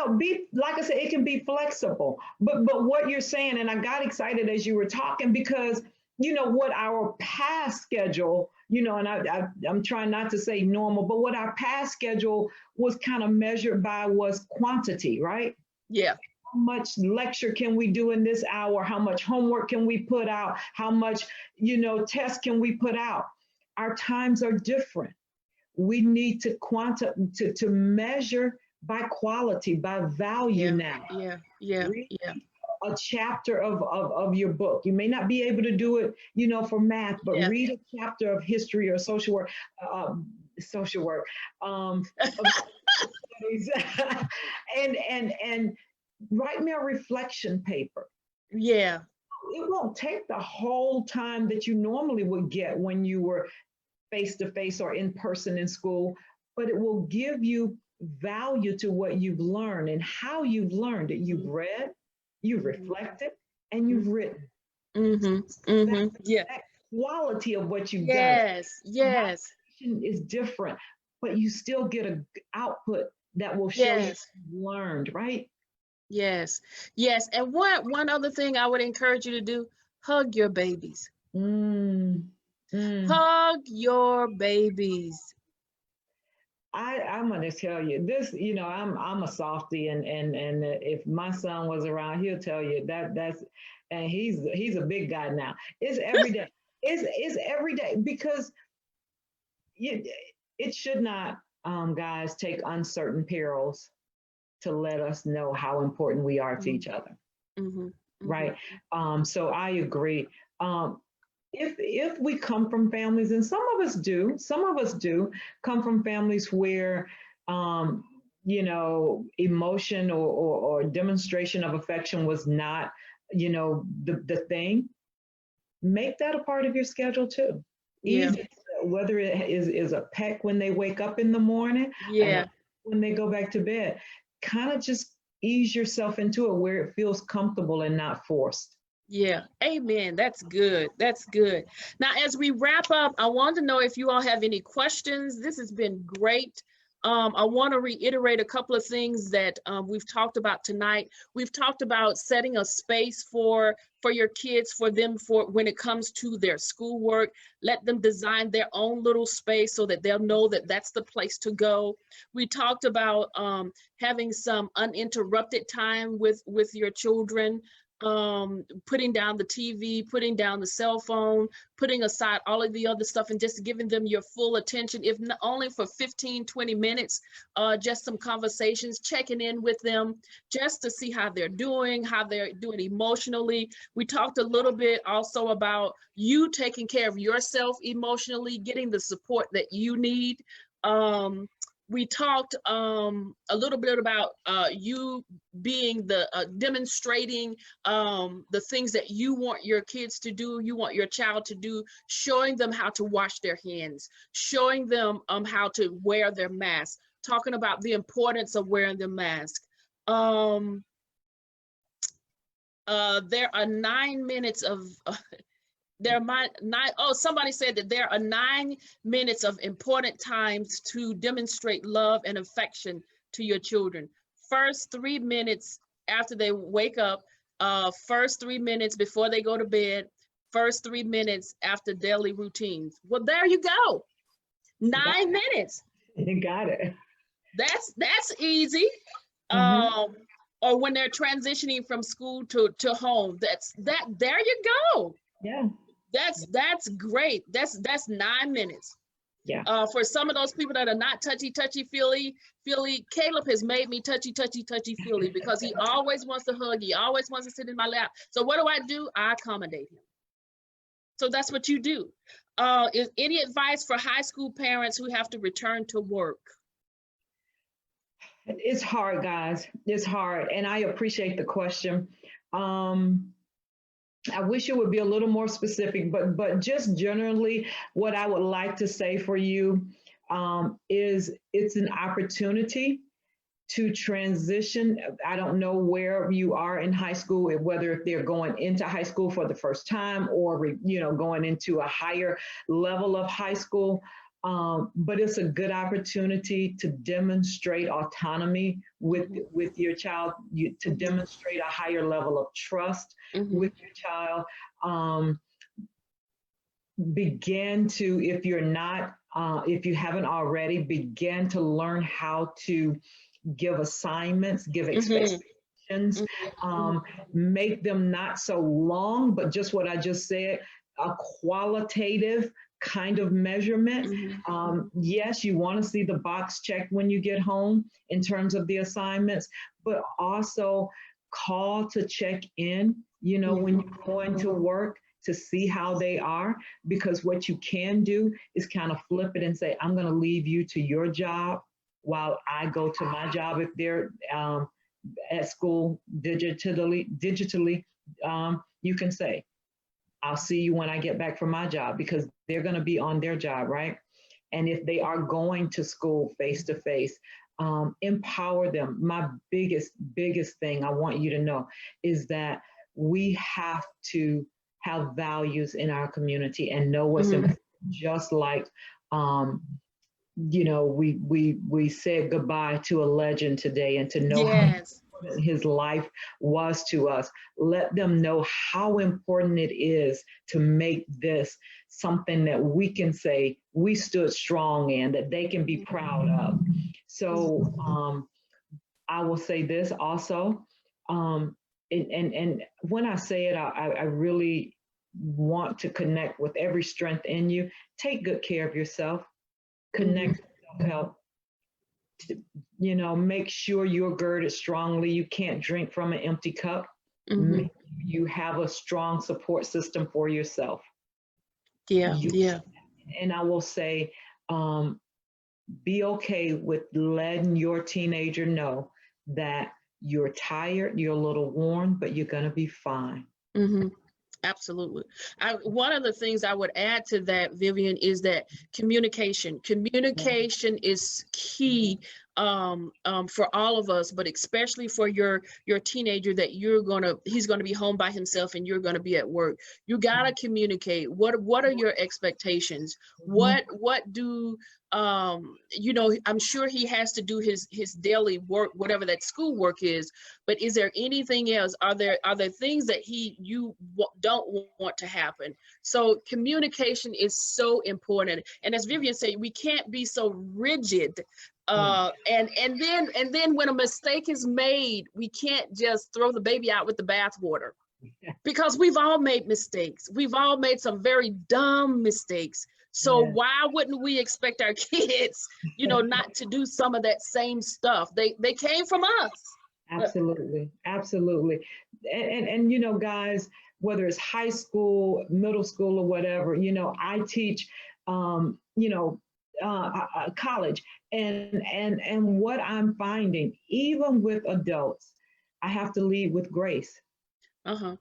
S2: like I said, it can be flexible. But what you're saying, and I got excited as you were talking because what our past schedule, and I'm trying not to say normal, but what our past schedule was kind of measured by was quantity, right?
S1: Yeah.
S2: How much lecture can we do in this hour? How much homework can we put out? How much, tests can we put out? Our times are different. We need to measure by quality, by value now.
S1: Yeah.
S2: Read a chapter of your book. You may not be able to do it, for math, but
S1: Yeah.
S2: read a chapter of history or social work, and write me a reflection paper.
S1: Yeah.
S2: It won't take the whole time that you normally would get when you were face to face or in person in school, but it will give you value to what you've learned and how you've learned it. You've read, you've reflected, and you've written.
S1: Yeah.
S2: That quality of what you've done.
S1: Yes.
S2: Is different, but you still get an output that will show you
S1: Yes.
S2: you've learned, right?
S1: Yes. And one other thing I would encourage you to do, hug your babies.
S2: Mm, mm.
S1: Hug your babies.
S2: I'm gonna tell you this. I'm a softie, and if my son was around, he'll tell you that's, and he's a big guy now. It's every day. It's every day because it should not, guys, take uncertain perils to let us know how important we are to each other. Right. So I agree. If we come from families, and some of us do come from families where, emotion or demonstration of affection was not, the thing, make that a part of your schedule too.
S1: Yeah.
S2: Easy, whether it is a peck when they wake up in the morning,
S1: Yeah.
S2: when they go back to bed, kind of just ease yourself into it where it feels comfortable and not forced.
S1: Yeah. Amen. That's good. That's good. Now, as we wrap up, I want to know if you all have any questions. This has been great. I want to reiterate a couple of things that we've talked about tonight. We've talked about setting a space for your kids, for when it comes to their schoolwork. Let them design their own little space so that they'll know that that's the place to go. We talked about having some uninterrupted time with your children. Putting down the TV, putting down the cell phone, putting aside all of the other stuff and just giving them your full attention, if not only for 15-20 minutes, just some conversations, checking in with them just to see how they're doing emotionally. We talked a little bit also about you taking care of yourself emotionally, getting the support that you need. We talked a little bit about you being demonstrating the things that you want your kids to do, you want your child to do, showing them how to wash their hands, showing them how to wear their mask, talking about the importance of wearing the mask. there are 9 minutes of there are nine. Oh, somebody said that there are 9 minutes of important times to demonstrate love and affection to your children. First 3 minutes after they wake up, first 3 minutes before they go to bed, first 3 minutes after daily routines. Well, there you go. 9 minutes.
S2: You got it.
S1: That's easy. Or when they're transitioning from school to home, there you go.
S2: Yeah.
S1: That's great. That's 9 minutes.
S2: Yeah.
S1: For some of those people that are not touchy feely, Caleb has made me touchy feely because he always wants to hug. He always wants to sit in my lap. So what do? I accommodate him. So that's what you do. Is any advice for high school parents who have to return to work?
S2: It's hard, guys. It's hard. And I appreciate the question. I wish it would be a little more specific, but just generally, what I would like to say for you is it's an opportunity to transition. I don't know where you are in high school, whether if they're going into high school for the first time or going into a higher level of high school. But it's a good opportunity to demonstrate autonomy with your child, to demonstrate a higher level of trust with your child. Begin to, if you haven't already, begin to learn how to give assignments, give expectations, make them not so long, but just what I just said, a qualitative kind of measurement. Yes, you want to see the box checked when you get home in terms of the assignments, but also call to check in, when you're going to work, to see how they are, because what you can do is kind of flip it and say, I'm going to leave you to your job while I go to my job. If they're at school digitally, you can say, I'll see you when I get back from my job, because they're going to be on their job, right? And if they are going to school face to face, empower them. My biggest thing I want you to know is that we have to have values in our community and know what's important. Just like, we said goodbye to a legend today, and to know how important his life was to us. Let them know how important it is to make this something that we can say we stood strong in, that they can be proud of. So I will say this also, and when I say it, I really want to connect with every strength in you. Take good care of yourself. Connect with self-help. Make sure you're girded strongly. You can't drink from an empty cup. You have a strong support system for yourself. And I will say, be okay with letting your teenager know that you're tired, you're a little worn, but you're going to be fine.
S1: Absolutely. One of the things I would add to that, Vivian, is that communication is key for all of us, but especially for your teenager that he's gonna be home by himself and you're gonna be at work. You gotta communicate. What are your expectations? What do I'm sure he has to do his daily work, whatever that school work is, but is there anything else? Are there things that you don't want to happen? So communication is so important. And as Vivian said, we can't be so rigid. And then when a mistake is made, we can't just throw the baby out with the bathwater, because we've all made mistakes. We've all made some very dumb mistakes. So why wouldn't we expect our kids, not to do some of that same stuff? They came from us.
S2: Absolutely. And guys, whether it's high school, middle school, or whatever, I teach, college, and what I'm finding, even with adults, I have to lead with grace. I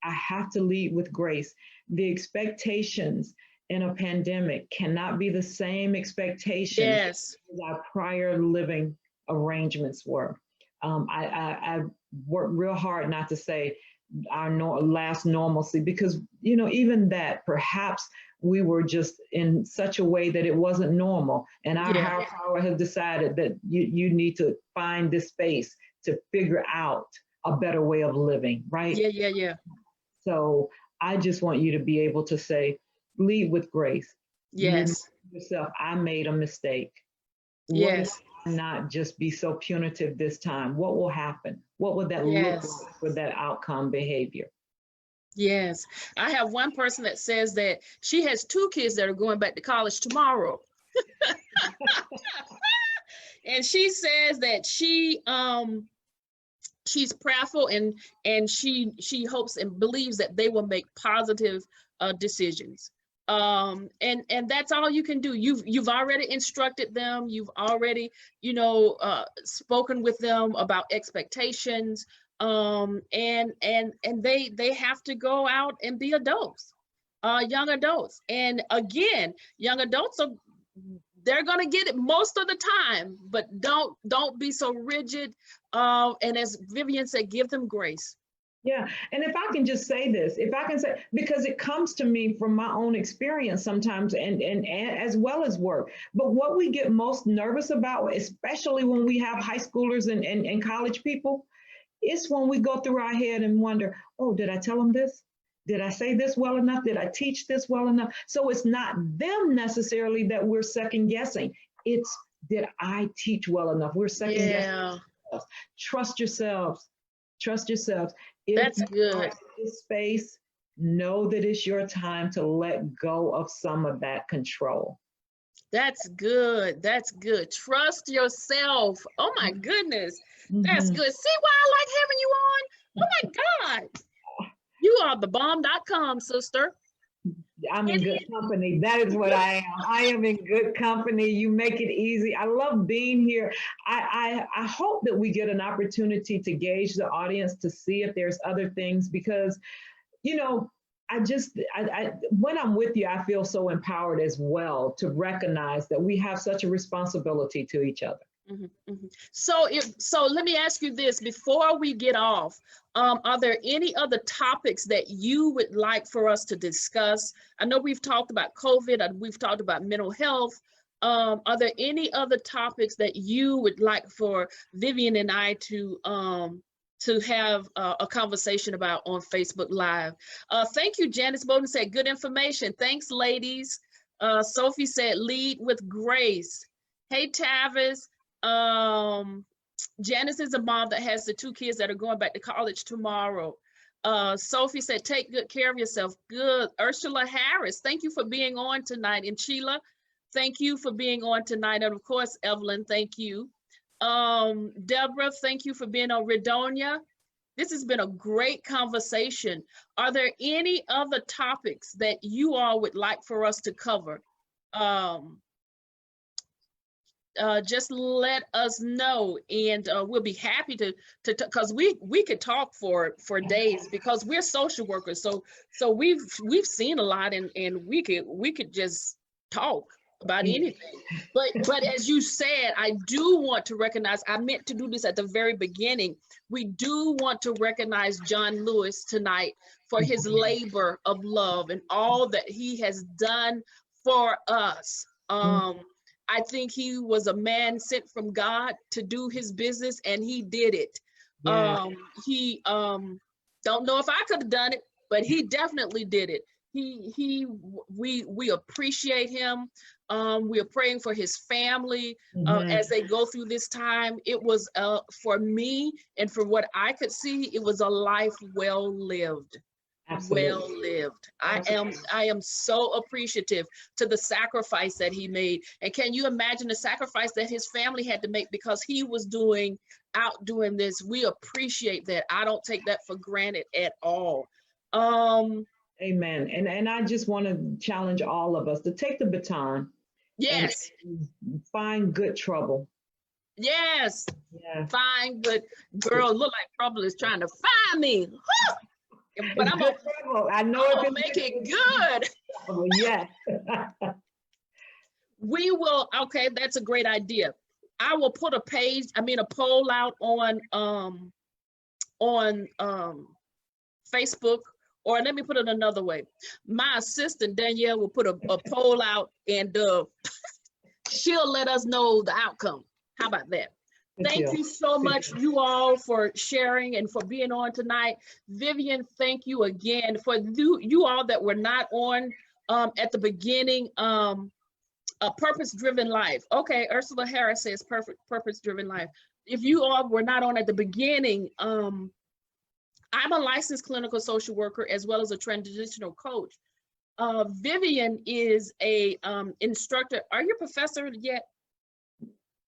S2: have to lead with grace. The expectations in a pandemic cannot be the same expectations as our prior living arrangements were. I worked real hard not to say our last normalcy, because, you know, even that, perhaps we were just in such a way that it wasn't normal. And our
S1: Yeah.
S2: higher power has decided that you need to find this space to figure out a better way of living, right?
S1: Yeah.
S2: So I just want you to be able to say, lead with grace. You remind
S1: Yes.
S2: yourself, I made a mistake. What
S1: Yes.
S2: if I not just be so punitive this time? What will happen? What would that look
S1: Yes.
S2: like for that outcome behavior?
S1: Yes. I have one person that says that she has 2 kids that are going back to college tomorrow. And she says that she's prayerful, and she hopes and believes that they will make positive decisions. And that's all you can do. You've already instructed them. You've already, spoken with them about expectations. And they have to go out and be adults, young adults. And again, young adults they're gonna get it most of the time, but don't be so rigid. And as Vivian said, give them grace.
S2: Yeah. And if I can just say this, if I can say, because it comes to me from my own experience sometimes, and as well as work. But what we get most nervous about, especially when we have high schoolers and college people, is when we go through our head and wonder, oh, did I tell them this? Did I say this well enough? Did I teach this well enough? So it's not them necessarily that we're second guessing. It's, did I teach well enough? We're second guessing ourselves. Trust yourselves. Trust yourselves. If
S1: That's good.
S2: in this space, know that it's your time to let go of some of that control.
S1: That's good. That's good. Trust yourself. Oh my goodness. That's good. See why I like having you on? Oh my God. You are the bomb.com, sister.
S2: I'm in good company. That is what I am. I am in good company. You make it easy. I love being here. I hope that we get an opportunity to gauge the audience to see if there's other things, because, when I'm with you, I feel so empowered as well to recognize that we have such a responsibility to each other.
S1: So let me ask you this before we get off. Are there any other topics that you would like for us to discuss? I know we've talked about COVID and we've talked about mental health. Are there any other topics that you would like for Vivian and I to have a conversation about on Facebook Live? Thank you. Janice Bowden said, good information. Thanks, ladies. Sophie said, lead with grace. Hey, Tavis. Janice is a mom that has the 2 kids that are going back to college tomorrow. Sophie said, take good care of yourself. Good. Ursula Harris, thank you for being on tonight. And Sheila, thank you for being on tonight. And of course, Evelyn, thank you. Deborah, thank you for being on. Redonia, this has been a great conversation. Are there any other topics that you all would like for us to cover? Just let us know, and we'll be happy to because we could talk for days, because we're social workers. So we've seen a lot, and we could just talk about anything. But as you said, I do want to recognize, I meant to do this at the very beginning. We do want to recognize John Lewis tonight for his labor of love and all that he has done for us. I think he was a man sent from God to do his business, and he did it. Yeah. He don't know if I could have done it, but he definitely did it. We appreciate him. We are praying for his family as they go through this time. It was for me, and for what I could see, it was a life well lived. Absolutely. Well lived. I am so appreciative to the sacrifice that he made. And can you imagine the sacrifice that his family had to make because he was out doing this? We appreciate that. I don't take that for granted at all.
S2: Amen. And I just want to challenge all of us to take the baton.
S1: Yes.
S2: And find good trouble.
S1: Yes.
S2: Yeah.
S1: Find good. Girl, look like trouble is trying to find me. But I'm gonna make it good.
S2: Yes.
S1: We will. Okay, that's a great idea. I will put a poll out on Facebook, or let me put it another way. My assistant, Danielle, will put a poll out, and she'll let us know the outcome. How about that? Thank you so much, you all, for sharing and for being on tonight. Vivian, thank you again. For you all that were not on at the beginning, a purpose-driven life. Okay, Ursula Harris says purpose-driven life. If you all were not on at the beginning, I'm a licensed clinical social worker as well as a transitional coach. Vivian is a instructor. Are you a professor yet?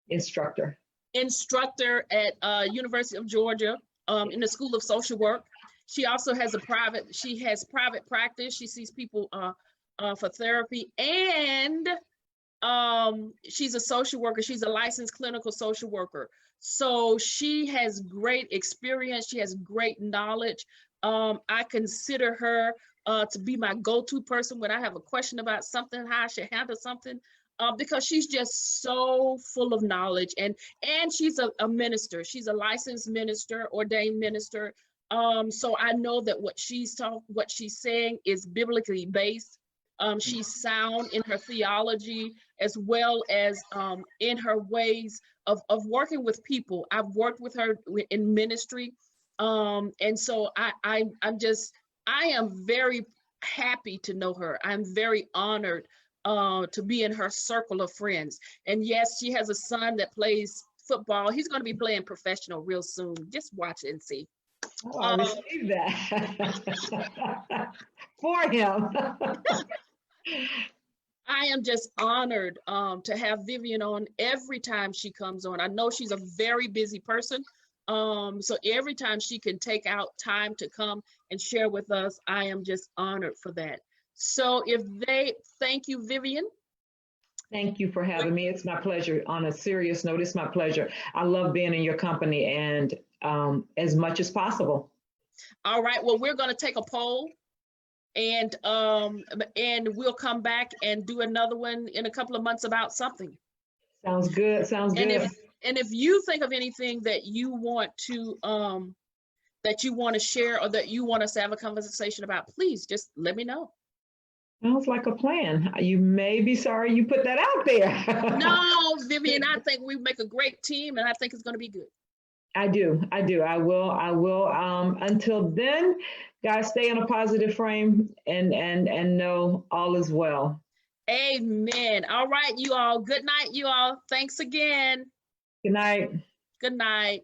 S2: Instructor
S1: At University of Georgia in the School of Social Work. She also has private practice. She sees people for therapy, and she's a social worker. She's a licensed clinical social worker. So she has great experience. She has great knowledge. I consider her to be my go-to person when I have a question about something, how I should handle something, because she's just so full of knowledge, and she's a minister. She's a licensed minister, ordained minister. So I know that what she's saying is biblically based. She's sound in her theology as well as in her ways of working with people. I've worked with her in ministry, and so I am very happy to know her. I'm very honored to be in her circle of friends. And yes, she has a son that plays football. He's going to be playing professional real soon. Just watch it and see.
S2: Oh, I received that for him.
S1: I am just honored to have Vivian on every time she comes on. I know she's a very busy person. So every time she can take out time to come and share with us, I am just honored for that. So thank you, Vivian.
S2: Thank you for having me. It's my pleasure. On a serious note, it's my pleasure. I love being in your company, and as much as possible.
S1: All right, well, we're gonna take a poll, and we'll come back and do another one in a couple of months about something.
S2: Sounds good, sounds good.
S1: And if you think of anything that you want to share, or that you want us to have a conversation about, please just let me know.
S2: Sounds like a plan. You may be sorry you put that out there.
S1: No, Vivian, I think we make a great team, and I think it's going to be good.
S2: I do. I will. Until then, guys, stay in a positive frame and know all is well.
S1: Amen. All right, you all. Good night, you all. Thanks again.
S2: Good night.
S1: Good night.